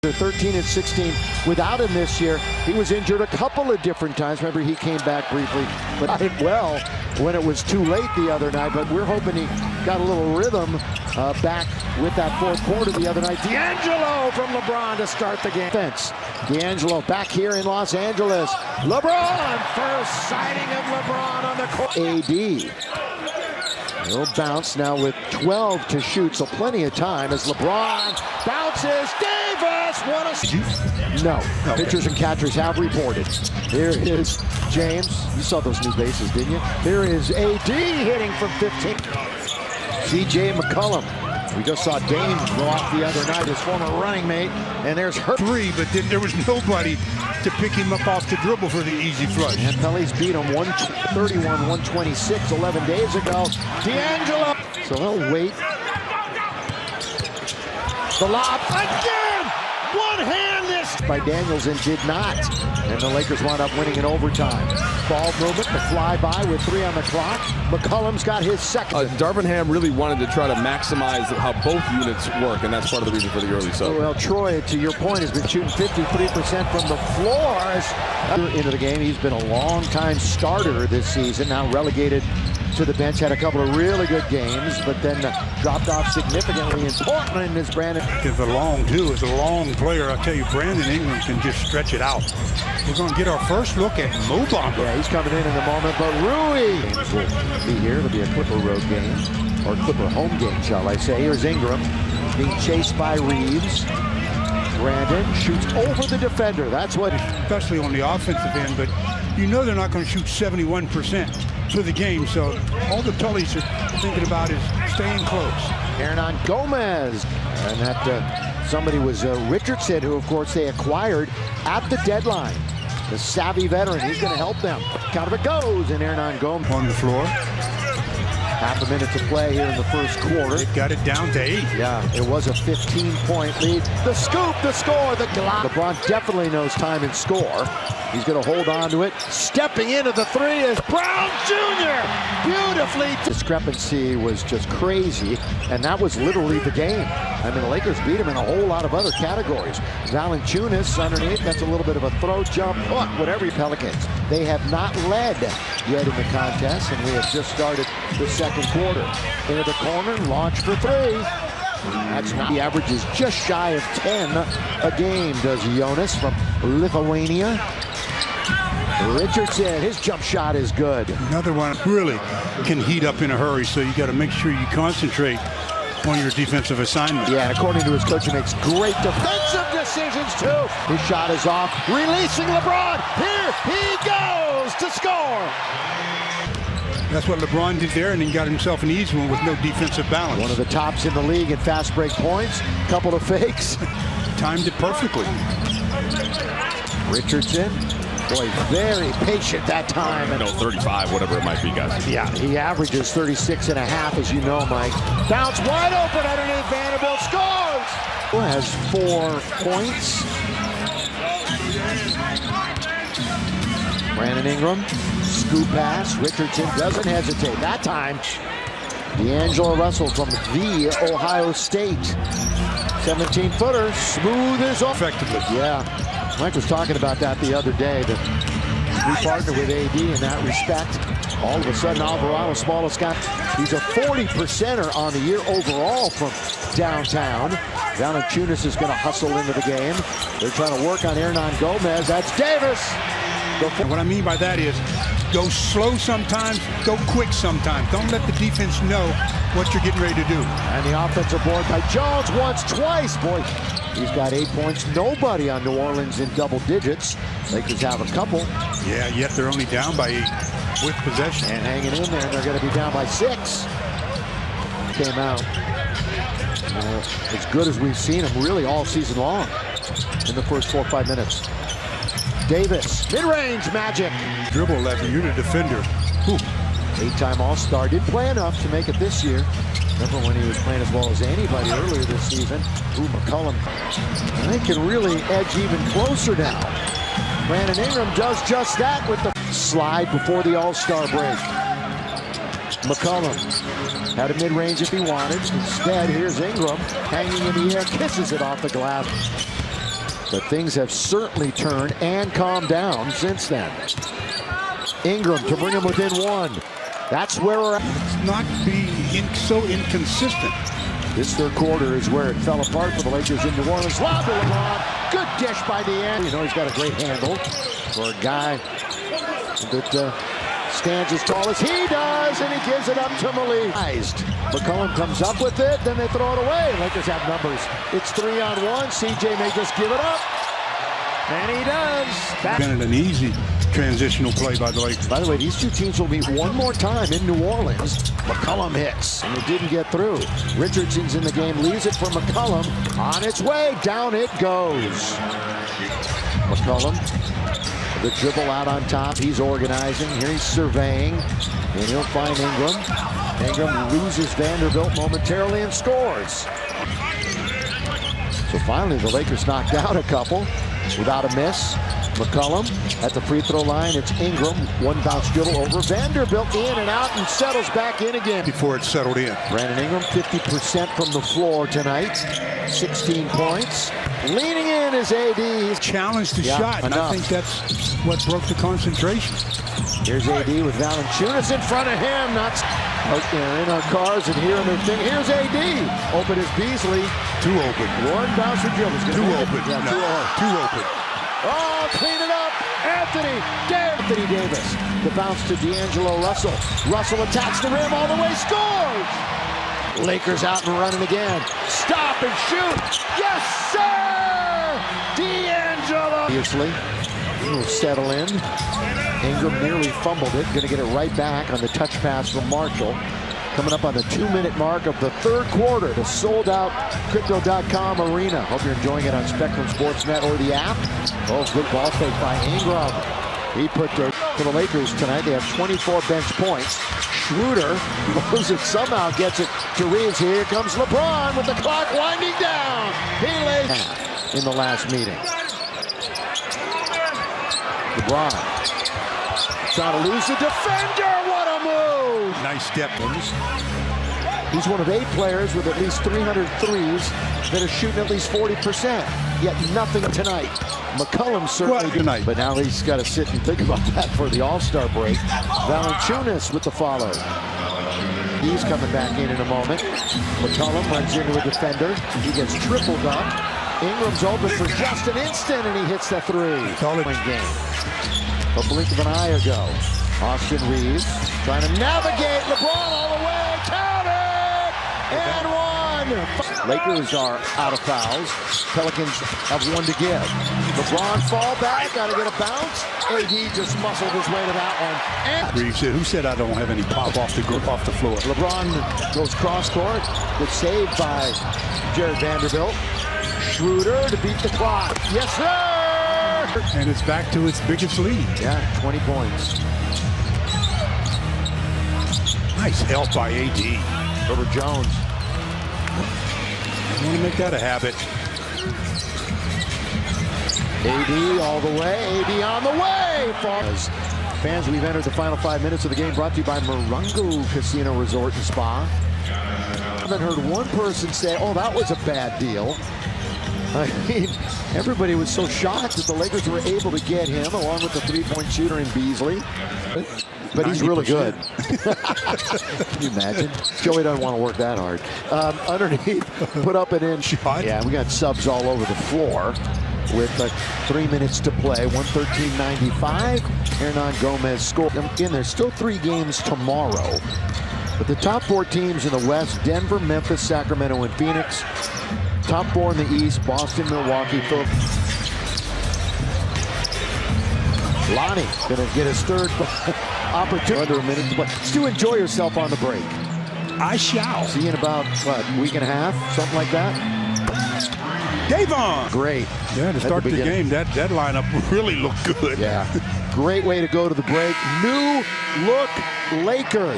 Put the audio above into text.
They're 13 and 16 without him this year. He was injured a couple of different times. Remember, he came back briefly, but did well when it was too late the other night. But we're hoping he got a little rhythm back with that fourth quarter the other night. D'Angelo from LeBron to start the game. D'Angelo back here in Los Angeles. LeBron, first sighting of LeBron on the court. AD. He'll bounce now with 12 to shoot, so plenty of time as LeBron bounces. Davis, what a... No, okay. Pitchers and catchers have reported. Here is James. You saw those new bases, didn't you? Here is AD hitting from 15. CJ McCollum. We just saw Dame go off the other night, his former running mate, and there's her. Three, but then there was nobody to pick him up off the dribble for the easy flush. And Pelly's beat him 131-126 11 days ago. D'Angelo. So he'll wait. The lob again! One hand this by Daniels and did not. And the Lakers wound up winning in overtime. Ball movement, the flyby with 3 on the clock. McCollum's got his second. Darvin Ham really wanted to try to maximize how both units work, and that's part of the reason for the early sub. Well, Troy, to your point, has been shooting 53% from the floor. Into the game, he's been a long-time starter this season, now relegated to the bench, had a couple of really good games, but then dropped off significantly in Portland as Brandon. Is a long player. I'll tell you, Brandon Ingram can just stretch it out. We're going to get our first look at Mo Bamba. Yeah, he's coming in the moment, but Rui will be here. It'll be a Clipper road game, or Clipper home game, shall I say. Here's Ingram being chased by Reeves. Brandon shoots over the defender. That's what... Especially on the offensive end, but you know they're not going to shoot 71% for the game, so all the Tullys are thinking about is staying close. Hernan Gomez, and that somebody was Richardson, who of course they acquired at the deadline. The savvy veteran, he's going to help them. Count of it goes, and Hernan Gomez on the floor. Half a minute to play here in the first quarter. They've got it down to 8. Yeah, it was a 15-point lead. The scoop, the score, the glock. LeBron definitely knows time and score. He's going to hold on to it. Stepping into the 3 is Brown Jr. Beautifully. Discrepancy was just crazy, and that was literally the game. I mean, the Lakers beat him in a whole lot of other categories. Valanciunas underneath, that's a little bit of a throw, jump, hook, whatever. Pelicans. They have not led yet in the contest, and we have just started the second quarter. Into the corner, launch for 3. That's not. He averages just shy of 10 a game, does Jonas from Lithuania. Richardson, his jump shot is good. Another one really can heat up in a hurry, so you got to make sure you concentrate on your defensive assignment. Yeah, and according to his coach, he makes great defensive decisions too. His shot is off, releasing LeBron. Here he goes to score. That's what LeBron did there, and then got himself an easy one with no defensive balance. One of the tops in the league in fast break points. Couple of fakes. Timed it perfectly. Richardson. Boy, very patient that time. 35, whatever it might be, guys. Yeah, he averages 36 and a half, as you know, Mike. Bounce wide open underneath Vanderbilt. Scores! Has 4 points. Brandon Ingram, scoop pass. Richardson doesn't hesitate. That time, D'Angelo Russell from the Ohio State. 17-footer, smooth as effectively. Yeah. Mike was talking about that the other day, that we partner with AD in that respect. All of a sudden, Alvarado, smallest guy, he's a 40%er on the year overall from downtown. Valanciunas is going to hustle into the game. They're trying to work on Hernan Gomez. That's Davis. What I mean by that is, go slow sometimes, go quick sometimes. Don't let the defense know what you're getting ready to do. And the offensive board by Jones once, twice. Boy, he's got 8 points. Nobody on New Orleans in double digits. Lakers have a couple. Yeah, yet they're only down by 8 with possession. And hanging in there, and they're going to be down by 6. Came out as good as we've seen him really all season long in the first 4 or 5 minutes. Davis, mid-range magic. Dribble left, you're the defender. 8-time All-Star, didn't play enough to make it this year. Remember when he was playing as well as anybody earlier this season. McCollum, and they can really edge even closer now. Brandon Ingram does just that with the slide before the All-Star break. McCollum had a mid-range if he wanted. Instead, here's Ingram hanging in the air, kisses it off the glass. But things have certainly turned and calmed down since then. Ingram to bring him within one. That's where we're at. It's not being so inconsistent. This third quarter is where it fell apart for the Lakers in New Orleans. Lob to LeBron. Good dish by D'Angelo. You know he's got a great handle for a guy that stands as tall as he does, and he gives it up to Malik. McCollum comes up with it, then they throw it away. Lakers have numbers. It's 3-on-1. CJ may just give it up, and he does. Been an easy transitional play by the Lakers. By the way, these two teams will meet one more time in New Orleans. McCollum hits, and it didn't get through. Richardson's in the game, leaves it for McCollum. On its way, down it goes. McCollum, the dribble out on top. He's organizing. Here he's surveying, and he'll find Ingram. Ingram loses Vanderbilt momentarily and scores. So finally, the Lakers knocked out a couple without a miss. McCollum at the free throw line. It's Ingram. One bounce dribble over. Vanderbilt in and out and settles back in again. Before it settled in. Brandon Ingram, 50% from the floor tonight. 16 points. Leaning in is AD. He's Challenged the shot, and I think that's what broke the concentration. Here's AD with Valanciunas in front of him. Not in our cars and hearing their thing. Here's AD. Open is Beasley. Too open. One bouncer dribble. Too open. Yeah, No, too open. Oh, clean it up. Anthony Davis. The bounce to D'Angelo Russell. Russell attacks the rim all the way. Scores! Lakers out and running again. Stop and shoot. Yes, sir! D'Angelo. Obviously, he'll settle in. Ingram nearly fumbled it. Going to get it right back on the touch pass from Marshall. Coming up on the 2-minute mark of the third quarter, the sold-out Crypto.com arena. Hope you're enjoying it on Spectrum Sportsnet or the app. Oh, good ball fake by Ingram. He put for the Lakers tonight. They have 24 bench points. Schroeder blows it, somehow gets it to Reeves. Here comes LeBron with the clock winding down. He lays in the last meeting. LeBron trying to lose the defender. What a move! Nice step. He's one of 8 players with at least 300 threes that are shooting at least 40%. Yet nothing tonight. McCollum certainly tonight, but now he's got to sit and think about that for the All-Star break. Valanciunas with the follow. He's coming back in a moment. McCollum runs into a defender. He gets tripled up. Ingram's open for just an instant, and he hits the three. Solid game. A blink of an eye ago. Austin Reeves trying to navigate. LeBron all the way. Count it! And one! Lakers are out of fouls. Pelicans have one to give. LeBron fall back. Got to get a bounce. AD just muscled his way to that one. And Reeves said, who said I don't have any pop off the floor? LeBron goes cross court. Good save by Jared Vanderbilt. Schroeder to beat the clock. Yes, sir! And it's back to its biggest lead. Yeah, 20 points. Nice help by AD. Herbert Jones. I want to make that a habit. AD all the way. AD on the way. As fans, we've entered the final 5 minutes of the game, brought to you by Morongo Casino Resort and Spa. I haven't heard one person say, oh, that was a bad deal. I mean, everybody was so shocked that the Lakers were able to get him, along with the three-point shooter in Beasley. But he's really good. Can you imagine? Joey doesn't want to work that hard. Underneath, put up an in shot. Yeah, we got subs all over the floor with 3 minutes to play. 113.95. Hernan Gomez scored. Again, there's still 3 games tomorrow. But the top 4 teams in the West, Denver, Memphis, Sacramento, and Phoenix. Top 4 in the East, Boston, Milwaukee, Lonnie gonna get his third opportunity. Under a minute to play. Stu, enjoy yourself on the break. I shall. See you in about, what, week and a half? Something like that? Davon! Great. Yeah, to start the game, that lineup really looked good. Yeah. Great way to go to the break. New look Lakers.